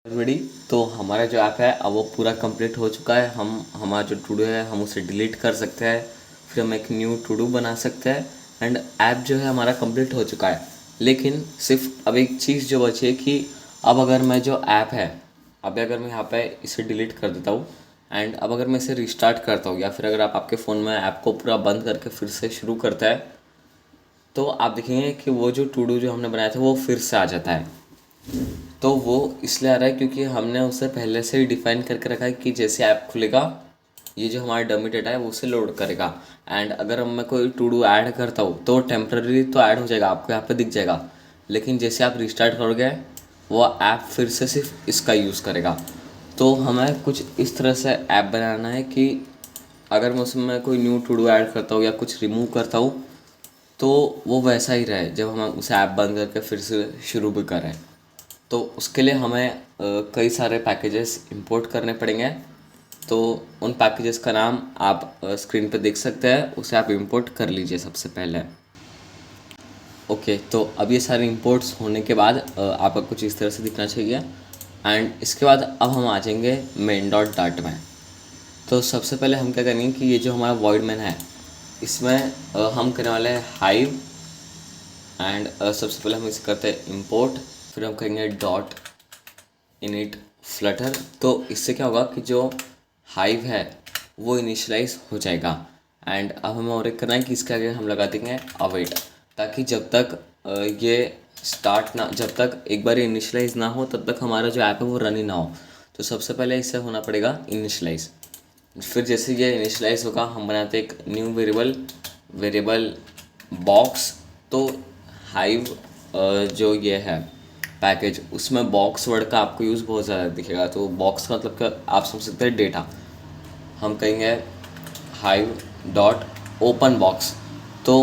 Already तो हमारा जो ऐप है अब वो पूरा कंप्लीट हो चुका है। हमारा जो टू डू है हम उसे डिलीट कर सकते हैं, फिर हम एक न्यू टू डू बना सकते हैं एंड ऐप जो है हमारा कंप्लीट हो चुका है। लेकिन सिर्फ अब एक चीज़ जो बची है कि अब अगर मैं जो ऐप है, अब अगर मैं यहाँ पे इसे डिलीट कर देता हूँ एंड अब अगर मैं इसे रिस्टार्ट करता हूँ या फिर अगर आप आपके फ़ोन में ऐप को पूरा बंद करके फिर से शुरू करता है, तो आप देखेंगे कि वो जो टू डू जो हमने बनाया था वो फिर से आ जाता है। तो वो इसलिए आ रहा है क्योंकि हमने उसे पहले से ही डिफाइन करके रखा है कि जैसे ऐप खुलेगा ये जो हमारा डमी डेटा है वो उसे लोड करेगा। एंड अगर मैं कोई टू डू ऐड करता हूँ तो टेम्पररी तो ऐड हो जाएगा, आपको यहाँ पे दिख जाएगा, लेकिन जैसे आप रिस्टार्ट करोगे वो ऐप फिर से सिर्फ इसका यूज़ करेगा। तो हमें कुछ इस तरह से ऐप बनाना है कि अगर मैं उसमें कोई न्यू टू डू ऐड करता हूँ या कुछ रिमूव करता हूँ तो वो वैसा ही रहे जब हम उसे ऐप बंद करके फिर से शुरू भी करें। तो उसके लिए हमें कई सारे पैकेजेस इंपोर्ट करने पड़ेंगे। तो उन पैकेजेस का नाम आप स्क्रीन पे देख सकते हैं, उसे आप इंपोर्ट कर लीजिए सबसे पहले। ओके, तो अब ये सारे इंपोर्ट्स होने के बाद आपका कुछ इस तरह से दिखना चाहिए। एंड इसके बाद अब हम आ जाएंगे मेन डॉट डाट में। तो सबसे पहले हम क्या करेंगे कि ये जो हमारा वॉइड मैन है इसमें हम करने वाले हैं हाइव। एंड सबसे पहले हम इसे करते हैं इंपोर्ट, फिर हम करेंगे डॉट इनिट फ्लटर। तो इससे क्या होगा कि जो हाइव है वो इनिशलाइज हो जाएगा। एंड अब हमें और एक करना है कि इसके आगे हम लगा देंगे अवेट, ताकि जब तक ये स्टार्ट ना, जब तक एक बार इनिशलाइज ना हो तब तक हमारा जो ऐप है वो रन ही ना हो। तो सबसे पहले इससे होना पड़ेगा इनिशलाइज। फिर जैसे ये इनिशलाइज होगा हम बनाते एक न्यू वेरिएबल, वेरिएबल बॉक्स। तो हाइव जो ये है पैकेज उसमें बॉक्स वर्ड का आपको यूज़ बहुत ज़्यादा दिखेगा। तो बॉक्स का मतलब क्या, आप समझ सकते हैं डेटा। हम कहेंगे हाइव डॉट ओपन बॉक्स। तो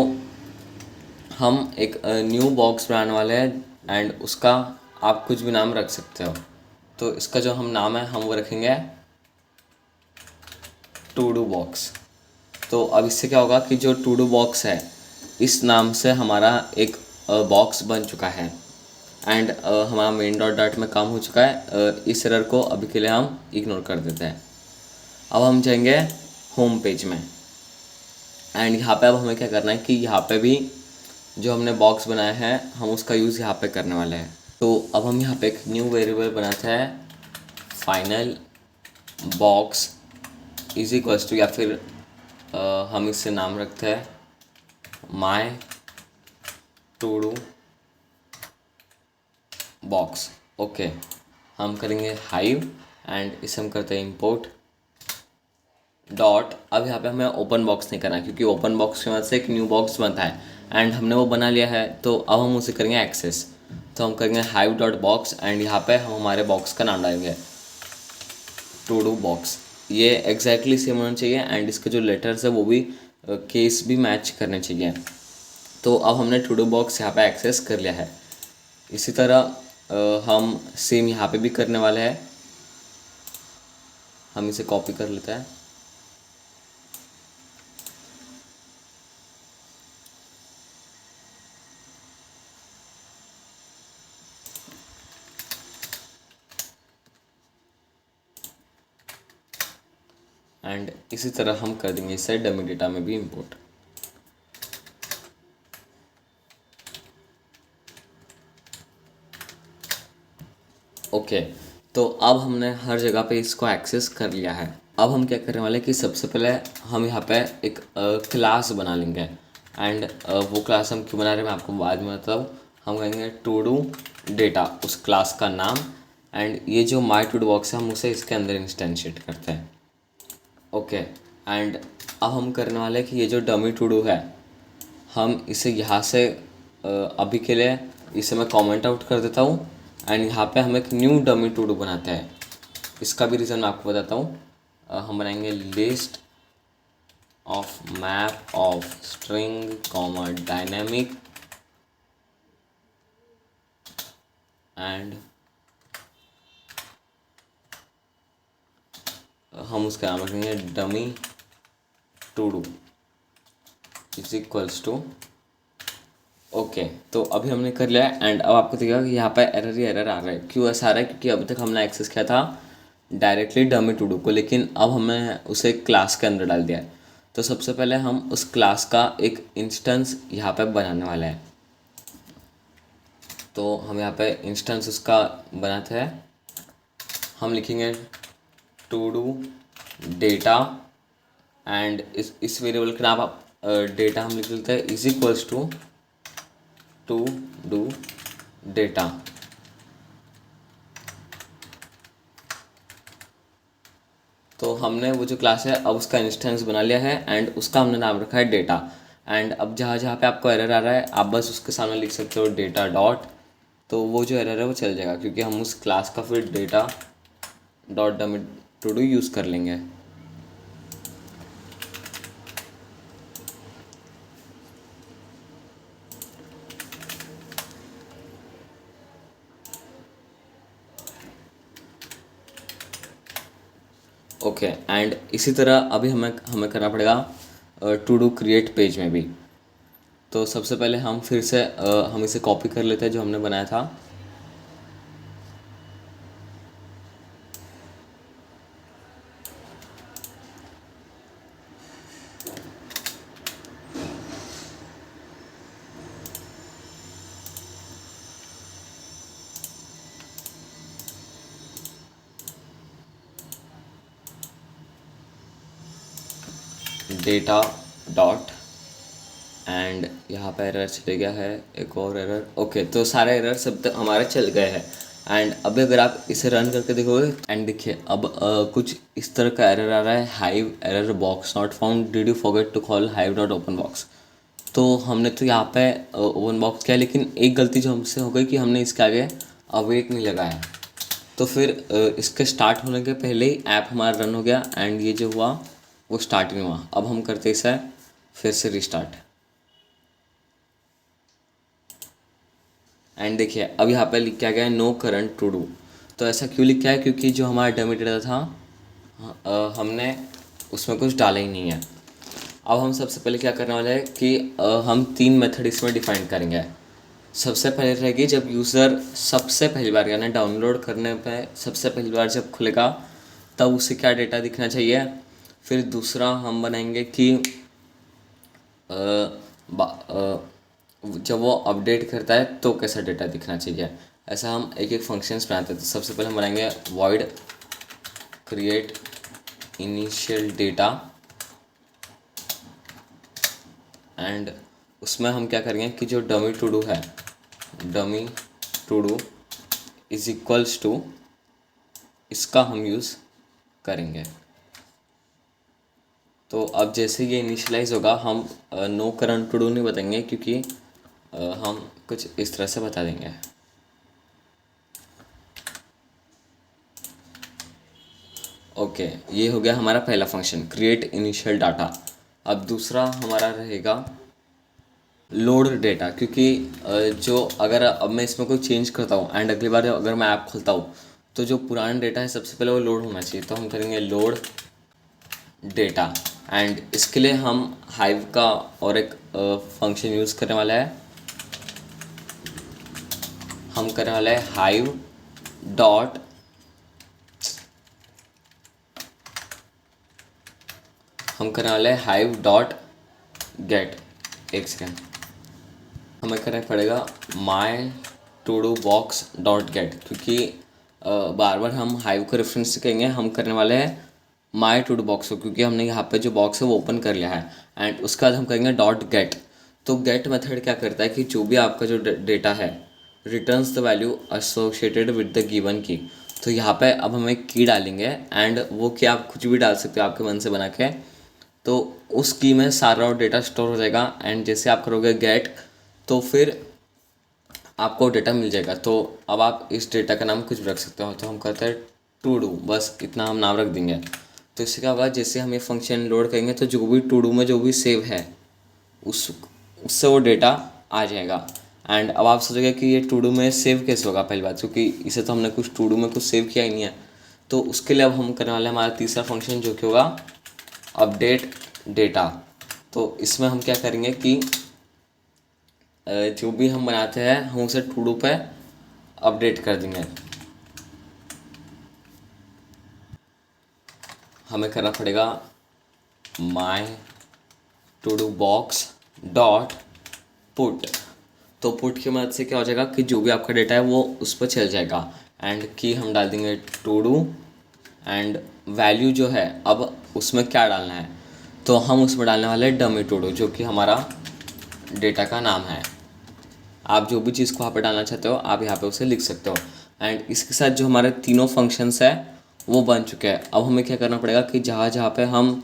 हम एक न्यू बॉक्स बनाने वाले हैं एंड उसका आप कुछ भी नाम रख सकते हो। तो इसका जो हम नाम है हम वो रखेंगे टू डू बॉक्स। तो अब इससे क्या होगा कि जो टू डू बॉक्स है इस नाम से हमारा एक बॉक्स बन चुका है। एंड हमारा मेन डॉट डॉट में काम हो चुका है। इस एरर को अभी के लिए हम इग्नोर कर देते हैं। अब हम जाएंगे होम पेज में एंड यहाँ पे अब हमें क्या करना है कि यहाँ पे भी जो हमने बॉक्स बनाया है हम उसका यूज़ यहाँ पे करने वाले हैं। तो अब हम यहाँ पे एक न्यू वेरिएबल बनाते हैं final box is equals to, या फिर हम इससे नाम रखते हैं my to do box. Okay, हम करेंगे हाइव एंड इसे हम करते हैं इंपोर्ट डॉट। अब यहाँ पे हमें ओपन बॉक्स नहीं करना क्योंकि ओपन बॉक्स की मदद से एक न्यू बॉक्स बनता है एंड हमने वो बना लिया है। तो अब हम उसे करेंगे एक्सेस। तो हम करेंगे हाइव डॉट बॉक्स एंड यहाँ पे हम हमारे बॉक्स का नाम डालेंगे टू डू बॉक्स। ये एग्जैक्टली सेम होना चाहिए एंड इसके जो लेटर्स है वो भी केस भी मैच करने चाहिए। तो अब हमने टू डू बॉक्स यहाँ पे एक्सेस कर लिया है। इसी तरह हम सेम यहाँ पे भी करने वाले हैं। हम इसे कॉपी कर लेते हैं एंड इसी तरह हम कर देंगे इसे डमी डेटा में भी इंपोर्ट। ओके, तो अब हमने हर जगह पे इसको एक्सेस कर लिया है। अब हम क्या करने वाले हैं कि सबसे पहले हम यहाँ पे एक क्लास बना लेंगे एंड वो क्लास हम क्यों बना रहे हैं मैं आपको बाद में बताता हूँ। हम कहेंगे टू डू डेटा उस क्लास का नाम एंड ये जो माई टू डू बॉक्स है हम उसे इसके अंदर इंस्टेंशिएट करते हैं। ओके, एंड अब हम करने वाले हैं कि ये जो डमी टू डू है हम इसे यहाँ से अभी के लिए इसे मैं कमेंट आउट कर देता हूँ एंड यहाँ पे हम एक न्यू डमी टू डू बनाते हैं। इसका भी रीज़न मैं आपको बताता हूँ। हम बनाएंगे list of map of string comma dynamic and हम उसका नाम रखेंगे dummy to do is equals to okay, तो अभी हमने कर लिया है एंड अब आपको दिखेगा कि यहाँ पे एरर ही एरर आ रहा है। क्यों ऐसा आ रहा है? क्योंकि अभी तक हमने एक्सेस किया था डायरेक्टली डमी टू डू को, लेकिन अब हमें उसे क्लास के अंदर डाल दिया है। तो सबसे पहले हम उस क्लास का एक इंस्टेंस यहाँ पे बनाने वाले हैं। तो हम यहाँ पे इंस्टेंस उसका बनाते हैं। हम लिखेंगे टू डू डेटा एंड इस वेरिएबल का नाम आप डेटा हम लिख लेते हैं is equals to do data. तो हमने वो जो क्लास है अब उसका इंस्टेंस बना लिया है एंड उसका हमने नाम रखा है डेटा। एंड अब जहाँ जहाँ पे आपको एरर आ रहा है आप बस उसके सामने लिख सकते हो डेटा डॉट। तो वो जो एरर है वो चल जाएगा, क्योंकि हम उस क्लास का फिर data dot dummy to do use कर लेंगे। ओके, एंड इसी तरह अभी हमें हमें करना पड़ेगा टू डू क्रिएट पेज में भी। तो सबसे पहले हम फिर से हम इसे कॉपी कर लेते हैं जो हमने बनाया था। डेटा डॉट एंड यहाँ पर एरर चले गया है, एक और एरर। ओके, तो सारे एरर सब तक हमारे चल गए हैं। एंड अभी अगर आप इसे रन करके देखोगे एंड देखिए अब कुछ इस तरह का एरर आ रहा है, Hive error box not found, did you forget to call Hive dot open box. तो हमने तो यहाँ पे ओपन बॉक्स किया, लेकिन एक गलती जो हमसे हो गई कि हमने इसके आगे अवेट नहीं लगाया। तो फिर इसके स्टार्ट होने के पहले ही ऐप हमारा रन हो गया एंड ये जो हुआ वो स्टार्ट नहीं हुआ। अब हम करते इसे फिर से रिस्टार्ट एंड देखिए अब यहाँ पे लिख के आ गया है नो करंट टू डू। तो ऐसा क्यों लिखा है? क्योंकि जो हमारा डमी डेटा था हमने उसमें कुछ डाला ही नहीं है। अब हम सबसे पहले क्या करने वाले हैं कि हम 3 मेथड इसमें डिफाइन करेंगे। सबसे पहले रहेगी जब यूज़र सबसे पहली बार यानी डाउनलोड करने पे सबसे पहली बार जब खुलेगा तब उसे क्या डेटा दिखना चाहिए। फिर दूसरा हम बनाएंगे कि जब वो अपडेट करता है तो कैसा डेटा दिखना चाहिए। ऐसा हम एक एक फंक्शंस बनाते हैं। तो सबसे पहले हम बनाएंगे void create initial data and उसमें हम क्या करेंगे कि जो डमी टू डू है, dummy to do is equals to, इसका हम यूज़ करेंगे। तो अब जैसे ये इनिशियलाइज होगा हम नो करंट टू डू नहीं बताएंगे, क्योंकि हम कुछ इस तरह से बता देंगे। ओके, ये हो गया हमारा पहला फंक्शन क्रिएट इनिशियल डाटा। अब दूसरा हमारा रहेगा लोड डेटा, क्योंकि जो अगर अब मैं इसमें कोई चेंज करता हूँ एंड अगली बार अगर मैं ऐप खोलता हूँ तो जो पुराना डेटा है सबसे पहले वो लोड होना चाहिए। तो हम करेंगे लोड डेटा एंड इसके लिए हम हाइव का और एक फंक्शन यूज़ करने वाला है। हम करने वाले हैं हाइव डॉट हम करने वाले हैं हाइव डॉट गेट। एक सेकेंड, हमें करना पड़ेगा my to do box dot get, क्योंकि बार बार हम हाइव को रेफरेंस करेंगे। हम करने वाले हैं माई टू डू बॉक्स को, क्योंकि हमने यहाँ पे जो बॉक्स है वो ओपन कर लिया है एंड उसके बाद हम करेंगे डॉट गेट। तो गेट मेथड क्या करता है कि जो भी आपका जो डेटा है returns the value associated with the given की। तो यहाँ पे अब हम एक की डालेंगे एंड वो की आप कुछ भी डाल सकते हो आपके मन से बना के। तो उस की में सारा डेटा स्टोर हो जाएगा एंड जैसे आप करोगे गेट तो फिर आपको डेटा मिल जाएगा। तो अब आप इस डेटा का नाम कुछ भी रख सकते हो। तो हम कहते हैं टू डू, बस इतना हम नाम रख देंगे। तो इससे क्या होगा, जैसे हम ये फंक्शन लोड करेंगे तो जो भी टू डू में जो भी सेव है उससे वो डेटा आ जाएगा। एंड अब आप सोचोगे कि ये टू डू में सेव कैसे होगा। पहली बात, क्योंकि इसे तो हमने कुछ टू डू में कुछ सेव किया ही नहीं है। तो उसके लिए अब हम करने वाले हैं हमारा तीसरा फंक्शन जो कि होगा अपडेट डेटा। तो इसमें हम क्या करेंगे कि जो भी हम बनाते हैं हम उसे टू डू पे अपडेट कर देंगे। हमें करना पड़ेगा my to do box dot put. तो पुट की मदद से क्या हो जाएगा कि जो भी आपका डेटा है वो उस पर चल जाएगा। एंड की हम डाल देंगे टू डू एंड वैल्यू जो है अब उसमें क्या डालना है, तो हम उसमें डालने वाले हैं डमी टू डू जो कि हमारा डेटा का नाम है। आप जो भी चीज़ को यहाँ पे डालना चाहते हो आप यहाँ पे उसे लिख सकते हो। एंड इसके साथ जो हमारे तीनों फंक्शंस है वो बन चुके हैं। अब हमें क्या करना पड़ेगा कि जहाँ जहाँ पे हम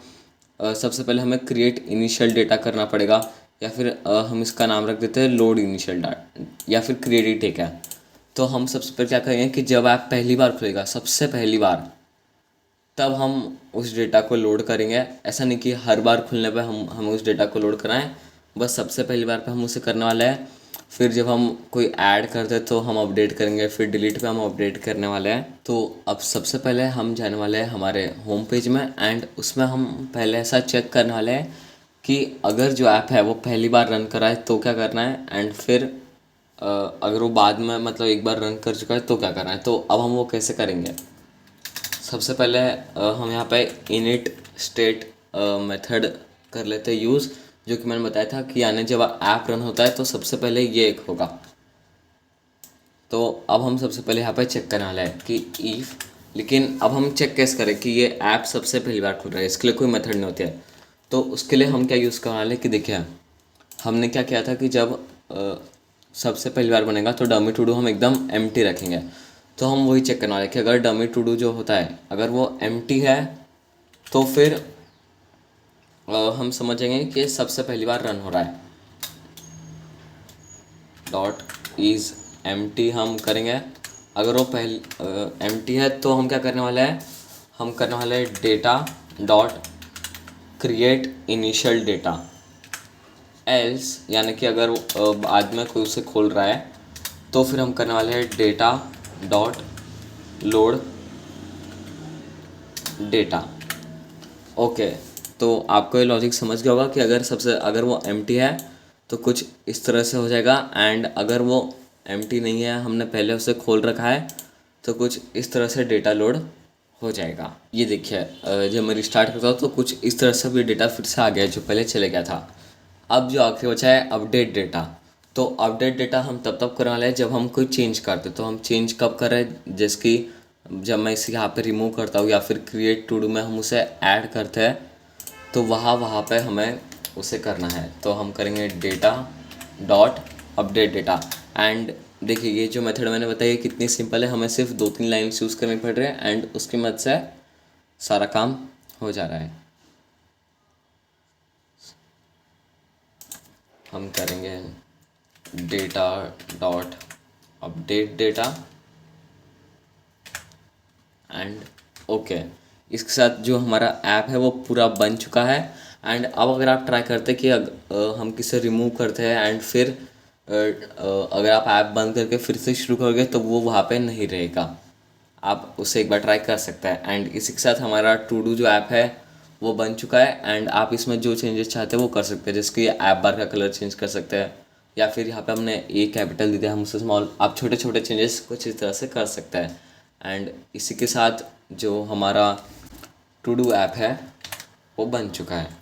सबसे पहले हमें क्रिएट इनिशियल डेटा करना पड़ेगा, या फिर हम इसका नाम रख देते हैं लोड इनिशियल डाटा या फिर क्रिएट ठीक है। तो हम सबसे पहले क्या करेंगे कि जब ऐप पहली बार खुलेगा सबसे पहली बार, तब हम उस डेटा को लोड करेंगे। ऐसा नहीं कि हर बार खुलने पे हम उस डेटा को लोड कराएं, बस सबसे पहली बार पे हम उसे करने वाले हैं। फिर जब हम कोई ऐड करते हैं तो हम अपडेट करेंगे, फिर डिलीट पे हम अपडेट करने वाले हैं। तो अब सबसे पहले हम जाने वाले हैं हमारे होम पेज में एंड उसमें हम पहले ऐसा चेक करने वाले हैं कि अगर जो ऐप है वो पहली बार रन कराए तो क्या करना है, एंड फिर अगर वो बाद में मतलब एक बार रन कर चुका है तो क्या करना है। तो अब हम वो कैसे करेंगे, सबसे पहले हम यहाँ पे इनिट स्टेट मेथड कर लेते हैं यूज़, जो कि मैंने बताया था कि यानी जब ऐप रन होता है तो सबसे पहले ये एक होगा। तो अब हम सबसे पहले यहाँ पे चेक करने वाला है कि इफ़, लेकिन अब हम चेक कैसे करें कि ये ऐप सबसे पहली बार खुल रहा है, इसके लिए कोई मेथड नहीं होती है। तो उसके लिए हम क्या यूज़ करने वाले हैं कि देखिए हमने क्या किया था कि जब सबसे पहली बार बनेगा तो डमी टू डू हम एकदम एम्प्टी रखेंगे। तो हम वही चेक करने वाले हैं कि अगर डमी टू डू जो होता है अगर वो एम्प्टी है तो फिर हम समझेंगे कि सबसे पहली बार रन हो रहा है। डॉट इज़ एम्प्टी हम करेंगे। अगर वो एम्प्टी है तो हम क्या करने वाले हैं, हम करने वाले हैं data dot create initial data. Else यानी कि अगर बाद में कोई उसे खोल रहा है तो फिर हम करने वाले हैं data dot load data. Okay, तो आपको ये लॉजिक समझ गया होगा कि अगर वो एम्प्टी है तो कुछ इस तरह से हो जाएगा, एंड अगर वो एम्प्टी नहीं है हमने पहले उसे खोल रखा है तो कुछ इस तरह से डेटा लोड हो जाएगा। ये देखिए जब मैं रिस्टार्ट करता हूँ तो कुछ इस तरह से भी डेटा फिर से आ गया जो पहले चले गया था। अब जो आखिरी बचा है अपडेट डेटा। तो अपडेट डेटा हम तब करने वाले हैं जब हम कोई चेंज करते, तो हम चेंज कब कर रहे हैं, जैसे कि जब मैं इसे यहाँ पे रिमूव करता हूँ या फिर क्रिएट टू डू में हम उसे ऐड करते हैं तो वहाँ पे हमें उसे करना है। तो हम करेंगे data dot update data. And देखिए ये जो मेथड मैंने बताई कितनी सिंपल है, हमें सिर्फ 2-3 लाइन यूज़ करनी पड़ रही है एंड उसकी मदद से सारा काम हो जा रहा है। हम करेंगे data dot update data and okay. इसके साथ जो हमारा ऐप है वो पूरा बन चुका है। एंड अब अगर आप ट्राई करते कि हम किसे रिमूव करते हैं एंड फिर अगर आप ऐप बंद करके फिर से शुरू करोगे तो वो वहाँ पे नहीं रहेगा। आप उसे एक बार ट्राई कर सकते हैं। एंड इसी के साथ हमारा टू डू जो ऐप है वो बन चुका है एंड आप इसमें जो चेंजेस चाहते हैं वो कर सकते हैं, जैसे कि ऐप बार का कलर चेंज कर सकते हैं या फिर यहाँ पे हमने ए कैपिटल दे दिया हम उसे स्मॉल, आप छोटे छोटे चेंजेस कुछ इस तरह से कर सकते हैं। एंड इसी के साथ जो हमारा टू डू ऐप है वो बन चुका है।